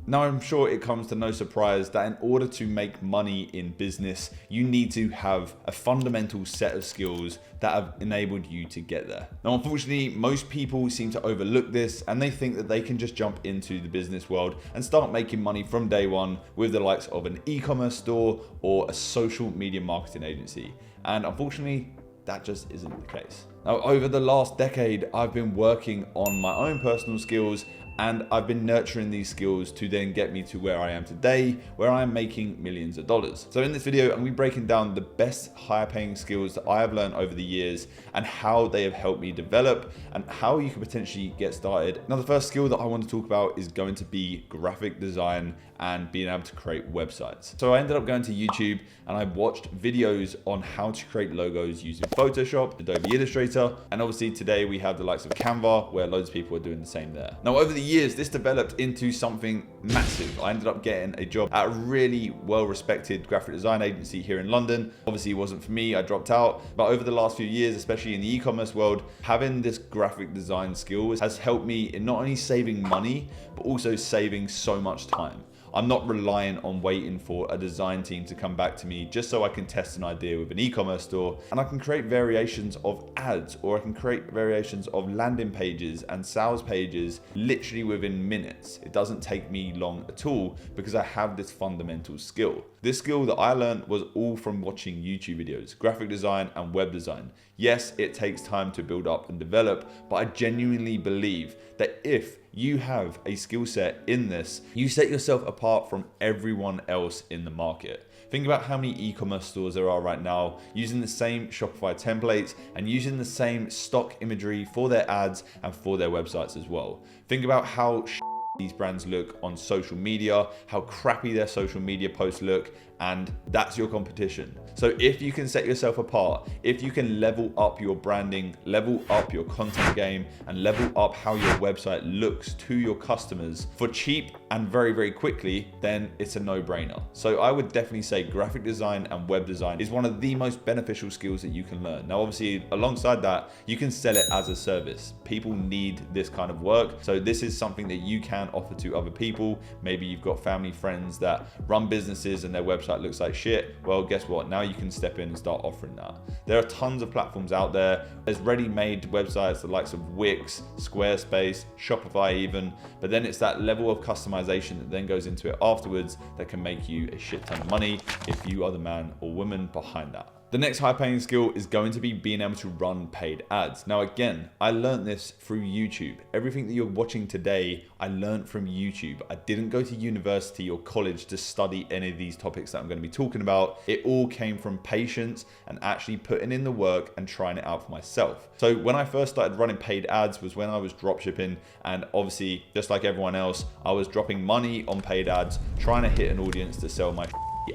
Now, I'm sure it comes to no surprise that in order to make money in business, you need to have a fundamental set of skills that have enabled you to get there. Now, unfortunately, most people seem to overlook this and they think that they can just jump into the business world and start making money from day one with the likes of an e-commerce store or a social media marketing agency. And unfortunately, that just isn't the case. Now, over the last decade, I've been working on my own personal skills and I've been nurturing these skills to then get me to where I am today, where I'm making millions of dollars. So in this video, I'm gonna be breaking down the best higher paying skills that I have learned over the years and how they have helped me develop and how you can potentially get started. Now, the first skill that I want to talk about is going to be graphic design and being able to create websites. So I ended up going to YouTube and I watched videos on how to create logos using Photoshop, Adobe Illustrator, and obviously today we have the likes of Canva where loads of people are doing the same there. Now, over the years, this developed into something massive. I ended up getting a job at a really well-respected graphic design agency here in London. Obviously, it wasn't for me, I dropped out. But over the last few years, especially in the e-commerce world, having this graphic design skill has helped me in not only saving money, but also saving so much time. I'm not reliant on waiting for a design team to come back to me just so I can test an idea with an e-commerce store, and I can create variations of ads, or I can create variations of landing pages and sales pages literally within minutes. It doesn't take me long at all because I have this fundamental skill. This skill that I learned was all from watching YouTube videos, graphic design and web design. Yes, it takes time to build up and develop, but I genuinely believe that if you have a skill set in this, you set yourself apart from everyone else in the market. Think about how many e-commerce stores there are right now using the same Shopify templates and using the same stock imagery for their ads and for their websites as well. Think about how these brands look on social media, how crappy their social media posts look, and that's your competition. So if you can set yourself apart, if you can level up your branding, level up your content game, and level up how your website looks to your customers for cheap and very, very quickly, then it's a no-brainer. So I would definitely say graphic design and web design is one of the most beneficial skills that you can learn. Now, obviously, alongside that, you can sell it as a service. People need this kind of work. So this is something that you can offer to other people. Maybe you've got family, friends that run businesses and their website looks like shit. Well, guess what? Now you can step in and start offering that. There are tons of platforms out there. There's ready-made websites, the likes of Wix, Squarespace, Shopify even, but then it's that level of customization that then goes into it afterwards that can make you a shit ton of money if you are the man or woman behind that. The next high paying skill is going to be being able to run paid ads. Now, again, I learned this through YouTube. Everything that you're watching today, I learned from YouTube. I didn't go to university or college to study any of these topics that I'm going to be talking about. It all came from patience and actually putting in the work and trying it out for myself. So when I first started running paid ads was when I was dropshipping, and obviously, just like everyone else, I was dropping money on paid ads, trying to hit an audience to sell my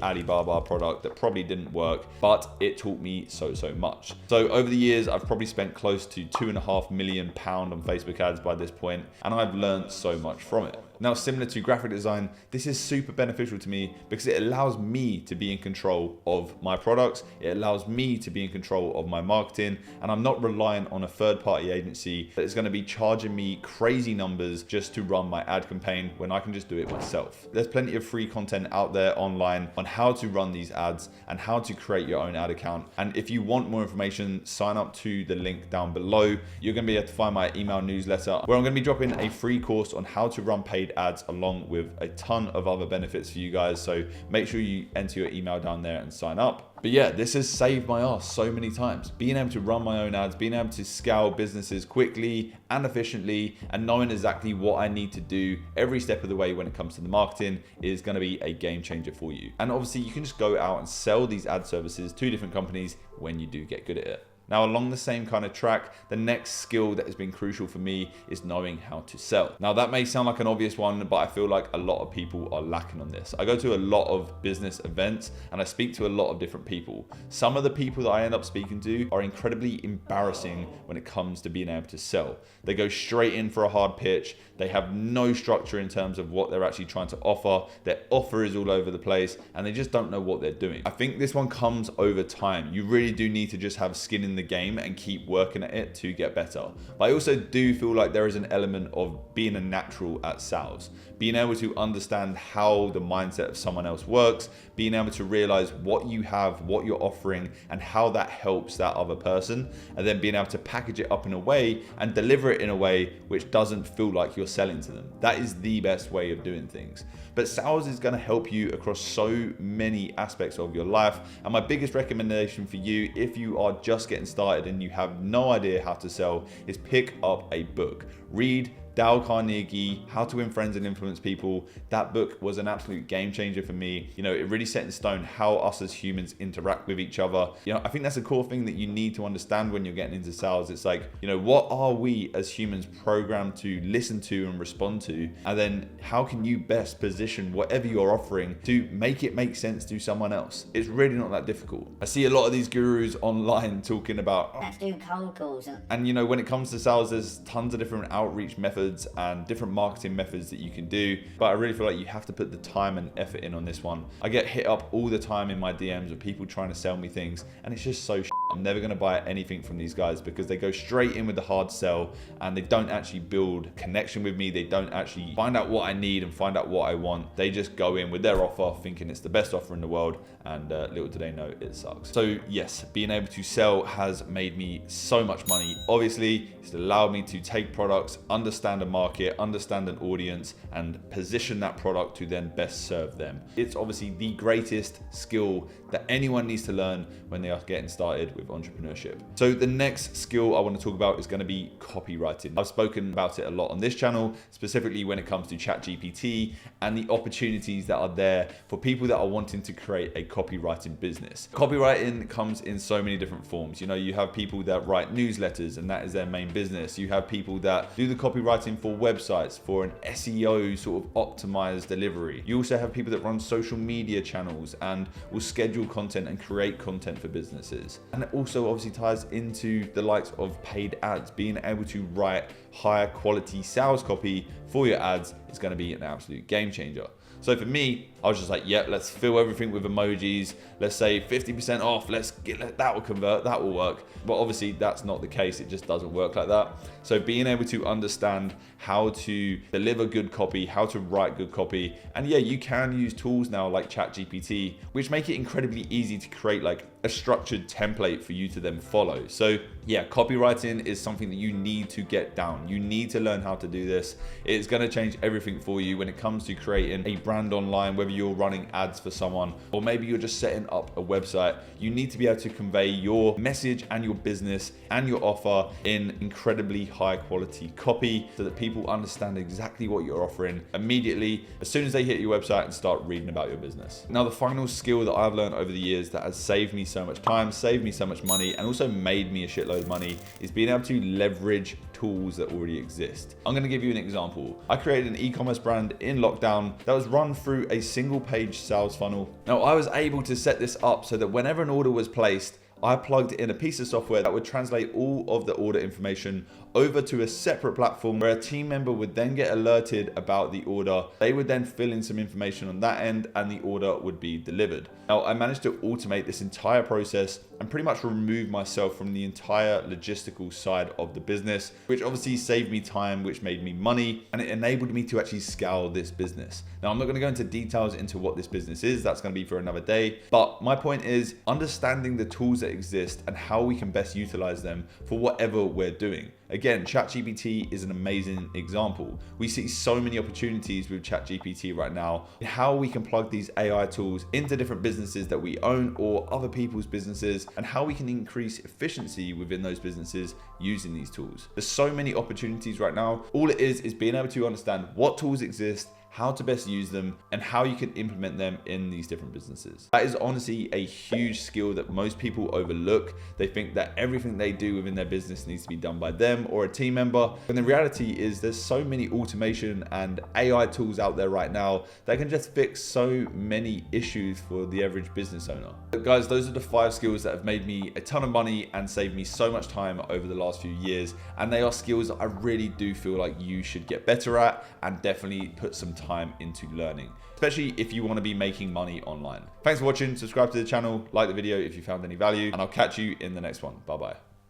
Alibaba product that probably didn't work, but it taught me so much. So over the years, I've probably spent close to £2.5 million on Facebook ads by this point, and I've learned so much from it. Now, similar to graphic design, this is super beneficial to me because it allows me to be in control of my products. It allows me to be in control of my marketing, and I'm not reliant on a third-party agency that is going to be charging me crazy numbers just to run my ad campaign when I can just do it myself. There's plenty of free content out there online on how to run these ads and how to create your own ad account. And if you want more information, sign up to the link down below. You're going to be able to find my email newsletter where I'm going to be dropping a free course on how to run paid ads along with a ton of other benefits for you guys. So make sure you enter your email down there and sign up. But yeah, this has saved my ass so many times. Being able to run my own ads, being able to scale businesses quickly and efficiently, and knowing exactly what I need to do every step of the way when it comes to the marketing is going to be a game changer for you. And obviously you can just go out and sell these ad services to different companies when you do get good at it. Now, along the same kind of track, the next skill that has been crucial for me is knowing how to sell. Now, that may sound like an obvious one, but I feel like a lot of people are lacking on this. I go to a lot of business events and I speak to a lot of different people. Some of the people that I end up speaking to are incredibly embarrassing when it comes to being able to sell. They go straight in for a hard pitch. They have no structure in terms of what they're actually trying to offer. Their offer is all over the place and they just don't know what they're doing. I think this one comes over time. You really do need to just have skin in the game and keep working at it to get better. But I also do feel like there is an element of being a natural at sales, being able to understand how the mindset of someone else works, being able to realize what you have, what you're offering, and how that helps that other person, and then being able to package it up in a way and deliver it in a way which doesn't feel like you're selling to them. That is the best way of doing things. But sales is going to help you across so many aspects of your life. And my biggest recommendation for you, if you are just getting started and you have no idea how to sell, is pick up a book. Read Dale Carnegie, How to Win Friends and Influence People. That book was an absolute game changer for me. It really set in stone how us as humans interact with each other. I think that's a core thing that you need to understand when you're getting into sales. It's like, what are we as humans programmed to listen to and respond to? And then how can you best position whatever you're offering to make it make sense to someone else? It's really not that difficult. I see a lot of these gurus online talking about, let's do cold calls. And when it comes to sales, there's tons of different outreach methods and different marketing methods that you can do, but I really feel like you have to put the time and effort in on this one. I get hit up all the time in my DMs with people trying to sell me things, and it's just so I'm never going to buy anything from these guys because they go straight in with the hard sell and they don't actually build connection with me. They don't actually find out what I need and find out what I want. They just go in with their offer thinking it's the best offer in the world, and little do they know it sucks. So yes, being able to sell has made me so much money. Obviously, it's allowed me to take products, understand a market, understand an audience, and position that product to then best serve them. It's obviously the greatest skill that anyone needs to learn when they are getting started with entrepreneurship. So the next skill I want to talk about is going to be copywriting. I've spoken about it a lot on this channel, specifically when it comes to ChatGPT and the opportunities that are there for people that are wanting to create a copywriting business. Copywriting comes in so many different forms. You have people that write newsletters and that is their main business. You have people that do the copywriting for websites for an SEO sort of optimized delivery. You also have people that run social media channels and will schedule content and create content for businesses. And it also obviously ties into the likes of paid ads. Being able to write higher quality sales copy for your ads is going to be an absolute game changer. So for me, I was just like, yeah, let's fill everything with emojis. Let's say 50% off. That will convert, that will work. But obviously that's not the case. It just doesn't work like that. So being able to understand how to deliver good copy, how to write good copy. And yeah, you can use tools now like ChatGPT, which make it incredibly easy to create like a structured template for you to then follow. So yeah, copywriting is something that you need to get down. You need to learn how to do this. It's going to change everything for you when it comes to creating a brand online, whether you're running ads for someone or maybe you're just setting up a website. You need to be able to convey your message and your business and your offer in incredibly high quality copy so that people understand exactly what you're offering immediately as soon as they hit your website and start reading about your business. Now, the final skill that I've learned over the years that has saved me so much time, saved me so much money, and also made me a shitload of money is being able to leverage tools that already exist. I'm going to give you an example. I created an e-commerce brand in lockdown that was run through a single page sales funnel. Now, I was able to set this up so that whenever an order was placed, I plugged in a piece of software that would translate all of the order information over to a separate platform where a team member would then get alerted about the order. They would then fill in some information on that end and the order would be delivered. Now, I managed to automate this entire process and pretty much remove myself from the entire logistical side of the business, which obviously saved me time, which made me money, and it enabled me to actually scale this business. Now, I'm not going to go into details into what this business is. That's going to be for another day. But my point is understanding the tools that exist and how we can best utilize them for whatever we're doing. Again, ChatGPT is an amazing example. We see so many opportunities with ChatGPT right now, how we can plug these AI tools into different businesses that we own or other people's businesses, and how we can increase efficiency within those businesses using these tools. There's so many opportunities right now. All it is being able to understand what tools exist, how to best use them, and how you can implement them in these different businesses. That is honestly a huge skill that most people overlook. They think that everything they do within their business needs to be done by them or a team member. And the reality is there's so many automation and AI tools out there right now that can just fix so many issues for the average business owner. But guys, those are the 5 skills that have made me a ton of money and saved me so much time over the last few years. And they are skills that I really do feel like you should get better at and definitely put some time into learning, especially if you want to be making money online. Thanks for watching. Subscribe to the channel, like the video if you found any value, and I'll catch you in the next one. Bye bye.